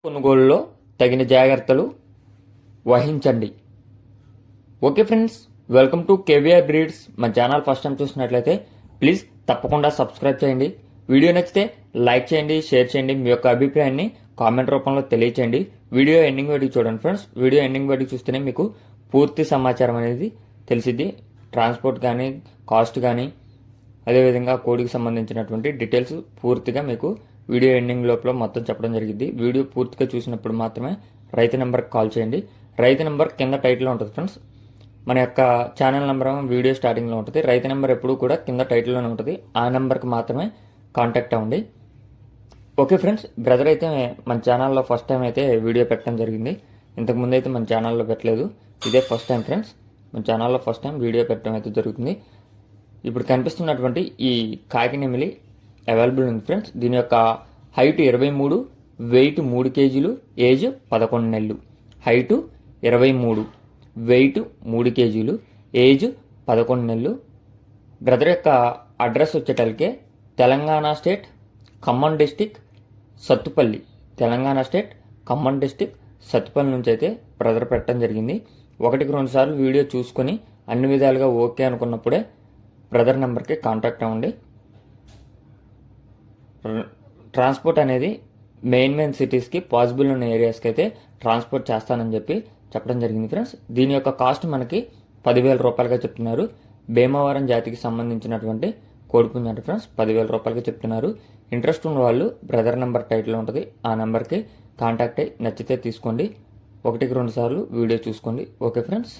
కొనుగోలులో తగిన జాగ్రత్తలు వహించండి. Okay friends, welcome to KVR breeds. మా ఛానల్ ఫస్ట్ టైం చూసినట్లయితే ప్లీజ్ తప్పకుండా సబ్స్క్రైబ్ చేయండి. వీడియో నచ్చితే లైక్ చేయండి, షేర్ చేయండి. మీ యొక్క అభిప్రాయాన్ని కామెంట్ రూపంలో తెలియచేయండి. వీడియో ఎండింగ్ వరకు చూడండి ఫ్రెండ్స్. వీడియో ఎండింగ్ వరకు చూస్తేనే మీకు పూర్తి సమాచారం అనేది తెలిసిద్ది. ట్రాన్స్పోర్ట్ కానీ, కాస్ట్ కానీ, అదేవిధంగా కోడికి సంబంధించినటువంటి డీటెయిల్స్ పూర్తిగా మీకు వీడియో ఎండింగ్ లోపల మొత్తం చెప్పడం జరిగింది. వీడియో పూర్తిగా చూసినప్పుడు మాత్రమే రైతు నెంబర్కి కాల్ చేయండి. రైతు నెంబర్ కింద టైటిల్లో ఉంటుంది ఫ్రెండ్స్. మన యొక్క ఛానల్ నెంబర్ వీడియో స్టార్టింగ్లో ఉంటుంది. రైతు నెంబర్ ఎప్పుడు కూడా కింద టైటిల్లోనే ఉంటుంది. ఆ నెంబర్కి మాత్రమే కాంటాక్ట్ అవ్వండి. ఓకే ఫ్రెండ్స్, బ్రదర్ అయితే మన ఛానల్లో ఫస్ట్ టైం అయితే వీడియో పెట్టడం జరిగింది. ఇంతకుముందు అయితే మన ఛానల్లో పెట్టలేదు. ఇదే ఫస్ట్ టైం ఫ్రెండ్స్. మన ఛానల్లో ఫస్ట్ టైం వీడియో పెట్టడం అయితే జరుగుతుంది. ఇప్పుడు కనిపిస్తున్నటువంటి ఈ కాకినెమిలి అవైలబుల్ ఉంది ఫ్రెండ్స్. దీని యొక్క హైట్ 23, వెయిట్ 3 కేజీలు, ఏజ్ 11 నెలలు. హైటు 23, వెయిట్ 3 కేజీలు, ఏజ్ 11 నెలలు. బ్రదర్ యొక్క అడ్రస్ వచ్చేటలికే Telangana state Khammam district Sathupalli. Telangana state Khammam district Sathupalli నుంచి అయితే బ్రదర్ పెట్టడం జరిగింది. 1-2 సార్లు వీడియో చూసుకొని అన్ని విధాలుగా ఓకే అనుకున్నప్పుడే బ్రదర్ నెంబర్కి కాంటాక్ట్ అవ్వండి. ట్రాన్స్పోర్ట్ అనేది మెయిన్ సిటీస్కి పాసిబుల్ ఉన్న ఏరియాస్కి అయితే ట్రాన్స్పోర్ట్ చేస్తానని చెప్పడం జరిగింది ఫ్రెండ్స్. దీని యొక్క కాస్ట్ మనకి 10,000 రూపాయలుగా చెప్తున్నారు. భీమవరం జాతికి సంబంధించినటువంటి కోడిపుంజు అంటే ఫ్రెండ్స్ 10,000 రూపాయలుగా చెప్తున్నారు. ఇంట్రెస్ట్ ఉన్న వాళ్ళు బ్రదర్ నెంబర్ టైటిల్ ఉంటుంది. ఆ నెంబర్కి కాంటాక్ట్ అయ్యి నచ్చితే తీసుకోండి. 1-2 సార్లు వీడియో చూసుకోండి. Okay friends.